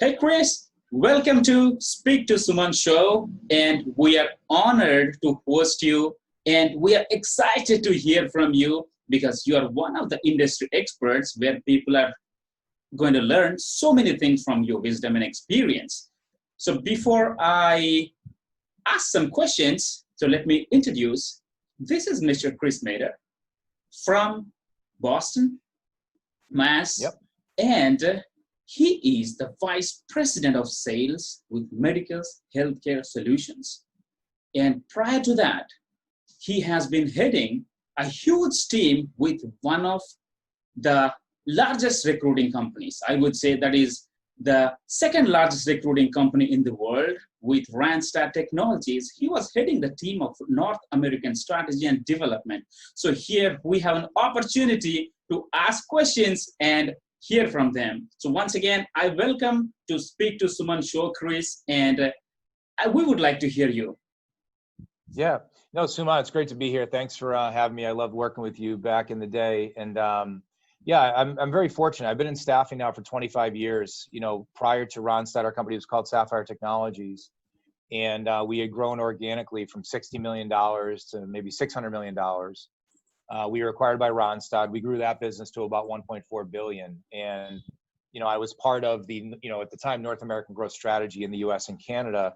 Hey Chris, welcome to Speak2Suman show, and we are honored to host you, and we are excited to hear from you because you are one of the industry experts where people are going to learn so many things from your wisdom and experience. So before I ask some questions, so let me introduce. This is Mr. Chris Mader from Boston, Mass, Yep. and he is the Vice President of Sales with Medicus Healthcare Solutions. And prior to that, he has been heading a huge team with one of the largest recruiting companies. I would say that is the second largest recruiting company in the world with Randstad Technologies. He was heading the team of North American strategy and development. So here we have an opportunity to ask questions and hear from them. So once again, I welcome to Speak2Suman show, Chris, and we would like to hear you. Yeah, no, Suman, it's great to be here. Thanks for having me. I loved working with you back in the day. And yeah, I'm very fortunate. I've been in staffing now for 25 years. You know, prior to Randstad, our company was called Sapphire Technologies. And we had grown organically from $60 million to maybe $600 million. We were acquired by Randstad. We grew that business to about 1.4 billion. And, you know, I was part of the, at the time, North American growth strategy in the US and Canada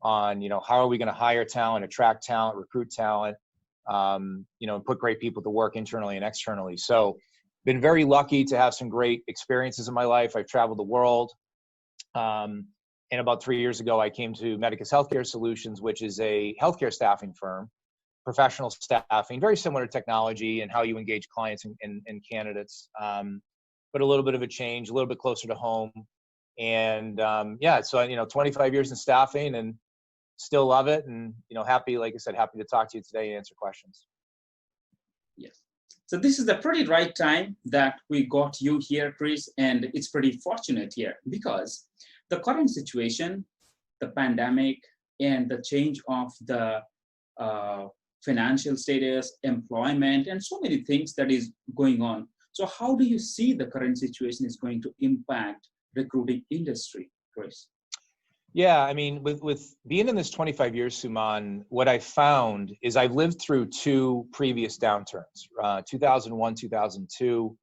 on, how are we going to hire talent, attract talent, recruit talent, and put great people to work internally and externally. So been very lucky to have some great experiences in my life. I've traveled the world. And about 3 years ago, I came to Medicus Healthcare Solutions, which is a healthcare staffing firm, professional staffing, very similar to technology and how you engage clients and candidates, but a little bit of a change, a little bit closer to home. And yeah, so 25 years in staffing and still love it. And happy, like I said, happy to talk to you today and answer questions. Yes. So this is the pretty right time that we got you here, Chris, and it's pretty fortunate here because the current situation, the pandemic, and the change of the financial status, employment, and so many things that is going on. So how do you see the current situation is going to impact recruiting industry, Chris? Yeah, I mean, with being in this 25 years, Suman, what I found is I've lived through two previous downturns, 2001, 2002.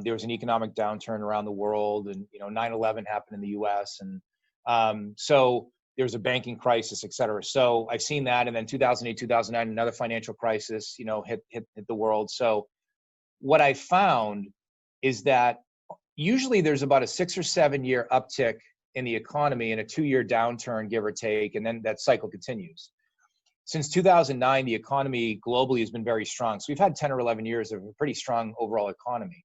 There was an economic downturn around the world, and 9/11 happened in the US, and so there was a banking crisis, et cetera. So I've seen that, and then 2008, 2009, another financial crisis, hit the world. So what I found is that usually there's about a 6 or 7 year uptick in the economy and a 2-year downturn, give or take, and then that cycle continues. Since 2009, the economy globally has been very strong. So we've had 10 or 11 years of a pretty strong overall economy.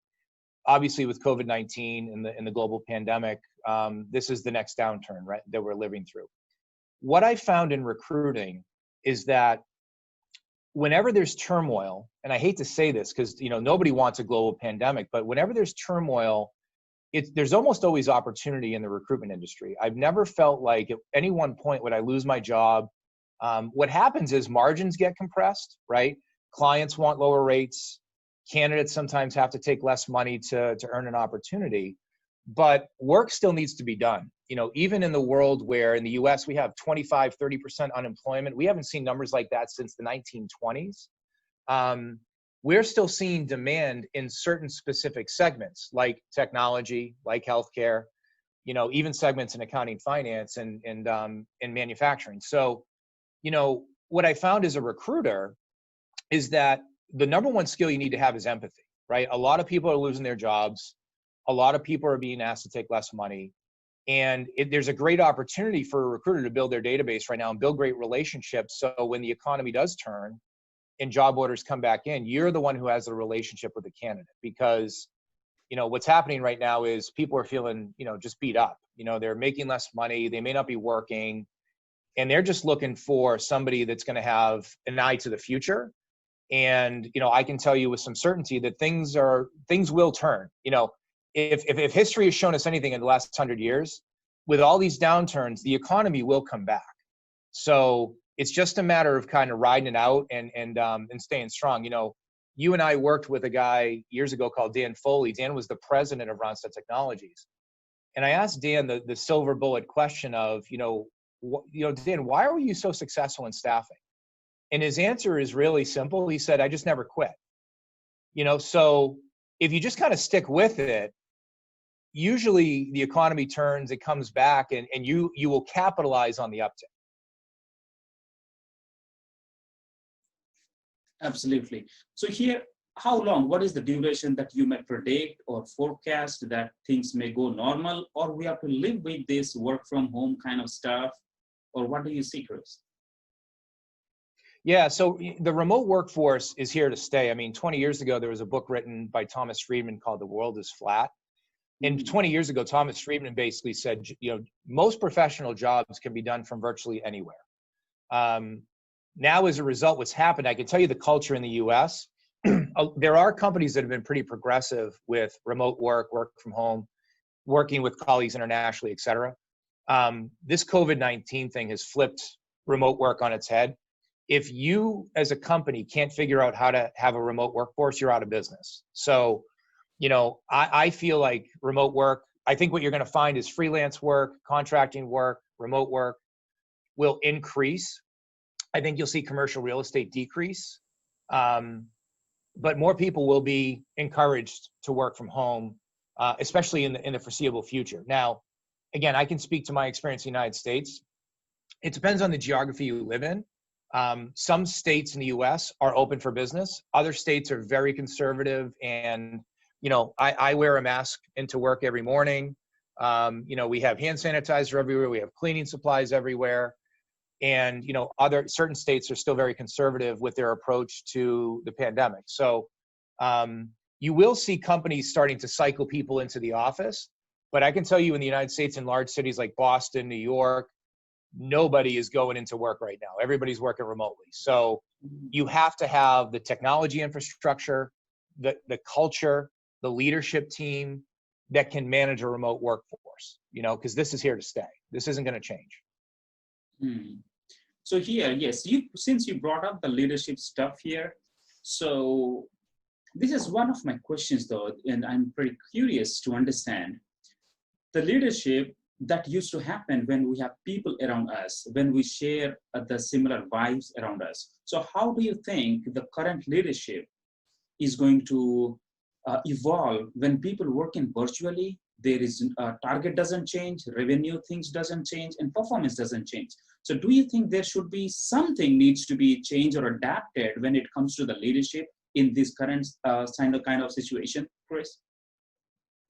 Obviously, with COVID-19 and the global pandemic, this is the next downturn, right, that we're living through. What I found in recruiting is that whenever there's turmoil, and I hate to say this because nobody wants a global pandemic, but whenever there's turmoil, there's almost always opportunity in the recruitment industry. I've never felt like at any one point would I lose my job. What happens is margins get compressed, right? Clients want lower rates. Candidates sometimes have to take less money to earn an opportunity, but work still needs to be done. Even in the world where in the US we have 25, 30% unemployment, we haven't seen numbers like that since the 1920s. We're still seeing demand in certain specific segments like technology, like healthcare, even segments in accounting, finance, and manufacturing. So, what I found as a recruiter is that the number one skill you need to have is empathy, right? A lot of people are losing their jobs. A lot of people are being asked to take less money. And there's a great opportunity for a recruiter to build their database right now and build great relationships. So when the economy does turn and job orders come back in, you're the one who has the relationship with the candidate, because, what's happening right now is people are feeling, just beat up. They're making less money. They may not be working, and they're just looking for somebody that's going to have an eye to the future. And, I can tell you with some certainty that things will turn. If history has shown us anything in the last 100 years, with all these downturns, the economy will come back. So it's just a matter of kind of riding it out and staying strong. You and I worked with a guy years ago called Dan Foley. Dan was the president of Randstad Technologies. And I asked Dan the silver bullet question of, Dan, why are you so successful in staffing? And his answer is really simple. He said, I just never quit. So if you just kind of stick with it, usually the economy turns, it comes back, and you will capitalize on the uptick. Absolutely. So here, how long, what is the duration that you may predict or forecast that things may go normal, or we have to live with this work from home kind of stuff, or what do you see, Chris? Yeah, so the remote workforce is here to stay. I mean, 20 years ago, there was a book written by Thomas Friedman called The World is Flat. And 20 years ago, Thomas Friedman basically said, most professional jobs can be done from virtually anywhere. Now, as a result, what's happened, I can tell you the culture in the US, there are companies that have been pretty progressive with remote work from home, working with colleagues internationally, et cetera. This COVID-19 thing has flipped remote work on its head. If you as a company can't figure out how to have a remote workforce, you're out of business. So, I feel like remote work, I think what you're going to find is freelance work, contracting work, remote work will increase. I think you'll see commercial real estate decrease. But more people will be encouraged to work from home, especially in the foreseeable future. Now, again, I can speak to my experience in the United States. It depends on the geography you live in. Some states in the US are open for business. Other states are very conservative, and I wear a mask into work every morning. We have hand sanitizer everywhere. We have cleaning supplies everywhere. And, certain states are still very conservative with their approach to the pandemic. So you will see companies starting to cycle people into the office. But I can tell you in the United States, in large cities like Boston, New York, nobody is going into work right now. Everybody's working remotely. So you have to have the technology infrastructure, the culture, the leadership team that can manage a remote workforce, because this is here to stay. This isn't going to change. So here, yes, since you brought up the leadership stuff here, so this is one of my questions though, and I'm pretty curious to understand the leadership that used to happen when we have people around us, when we share the similar vibes around us. So how do you think the current leadership is going to evolve when people working virtually? There is target doesn't change, revenue things doesn't change, and performance doesn't change. So do you think there should be something needs to be changed or adapted when it comes to the leadership in this current kind of situation, Chris?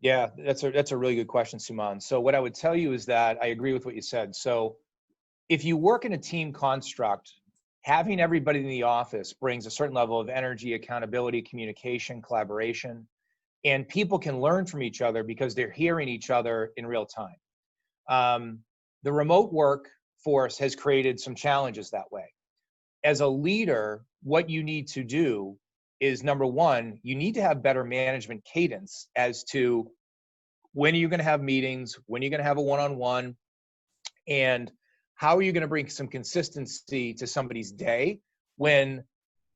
Yeah, that's a really good question, Suman. So what I would tell you is that I agree with what you said. So if you work in a team construct, having everybody in the office brings a certain level of energy, accountability, communication, collaboration, and people can learn from each other because they're hearing each other in real time. The remote workforce has created some challenges that way. As a leader, what you need to do is, number one, you need to have better management cadence as to when are you going to have meetings, when are you going to have a one-on-one, and how are you going to bring some consistency to somebody's day when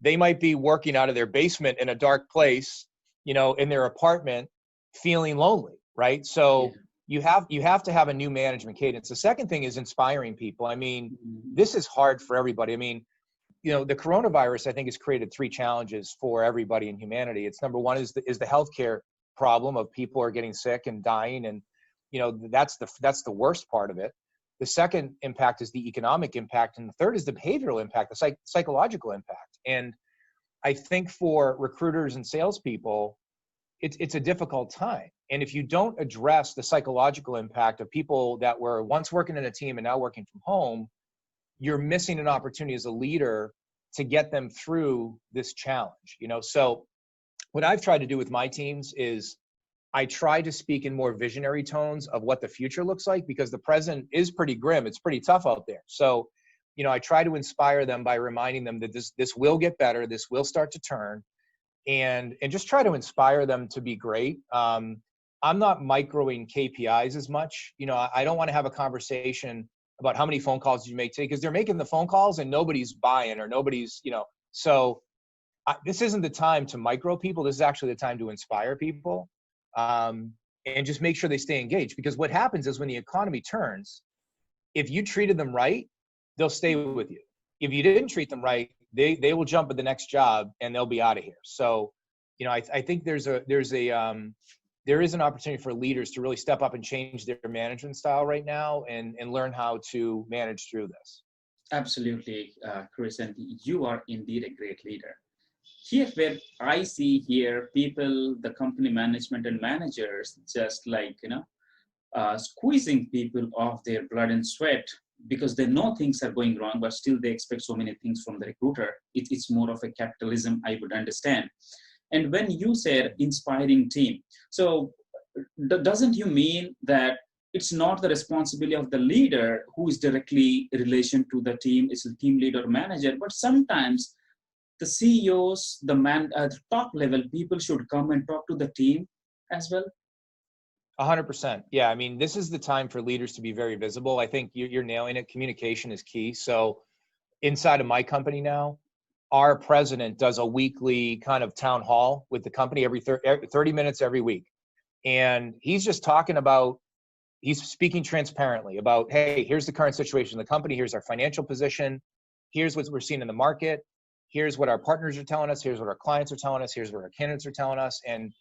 they might be working out of their basement in a dark place, in their apartment, feeling lonely, right? So you have to have a new management cadence. The second thing is inspiring people. I mean, this is hard for everybody. I mean, the coronavirus, I think, has created three challenges for everybody in humanity. It's number one is the healthcare problem of people are getting sick and dying, and that's the worst part of it. The second impact is the economic impact, and the third is the behavioral impact, the psychological impact. And I think for recruiters and salespeople, it's a difficult time. And if you don't address the psychological impact of people that were once working in a team and now working from home, you're missing an opportunity as a leader to get them through this challenge. So what I've tried to do with my teams is I try to speak in more visionary tones of what the future looks like, because the present is pretty grim. It's pretty tough out there. So, I try to inspire them by reminding them that this will get better. This will start to turn, and just try to inspire them to be great. I'm not microing KPIs as much. I don't want to have a conversation about how many phone calls you make today, because they're making the phone calls and nobody's buying or nobody's, so this isn't the time to micro people. This is actually the time to inspire people. And and just make sure they stay engaged. Because what happens is when the economy turns, if you treated them right, they'll stay with you. If you didn't treat them right, they will jump at the next job and they'll be out of here. So, you know, I think there is an opportunity for leaders to really step up and change their management style right now and learn how to manage through this. Absolutely, Chris, and you are indeed a great leader. Here, where I see here, people, the company management and managers, just like, squeezing people off their blood and sweat because they know things are going wrong, but still they expect so many things from the recruiter. It's more of a capitalism, I would understand. And when you said inspiring team, so doesn't you mean that it's not the responsibility of the leader who is directly in relation to the team, it's the team leader or manager, but sometimes the CEOs, the top level people should come and talk to the team as well? 100%. Yeah. I mean, this is the time for leaders to be very visible. I think you're nailing it. Communication is key. So inside of my company now, our president does a weekly kind of town hall with the company every 30 minutes every week. And he's just talking about, he's speaking transparently about, hey, here's the current situation of the company. Here's our financial position. Here's what we're seeing in the market. Here's what our partners are telling us. Here's what our clients are telling us. Here's what our candidates are telling us. And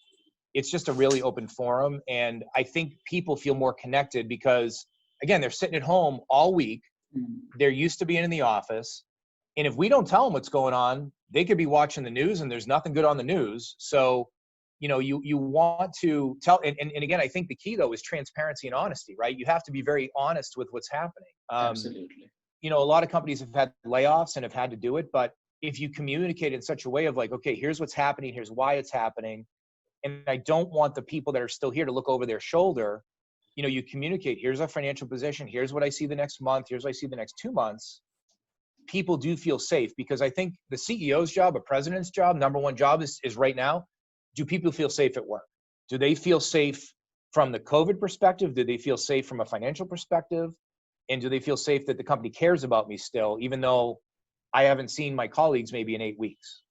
it's just a really open forum. And I think people feel more connected because, again, they're sitting at home all week. They're used to being in the office. And if we don't tell them what's going on, they could be watching the news and there's nothing good on the news. So, you know, you want to tell, and again, I think the key though is transparency and honesty, right? You have to be very honest with what's happening. Absolutely. You know, a lot of companies have had layoffs and have had to do it, but if you communicate in such a way of like, okay, here's what's happening, here's why it's happening, and I don't want the people that are still here to look over their shoulder, you know, you communicate, here's our financial position, here's what I see the next month, here's what I see the next 2 months. People do feel safe because I think the CEO's job, a president's job, number one job is right now, do people feel safe at work? Do they feel safe from the COVID perspective? Do they feel safe from a financial perspective? And do they feel safe that the company cares about me still, even though I haven't seen my colleagues maybe in 8 weeks?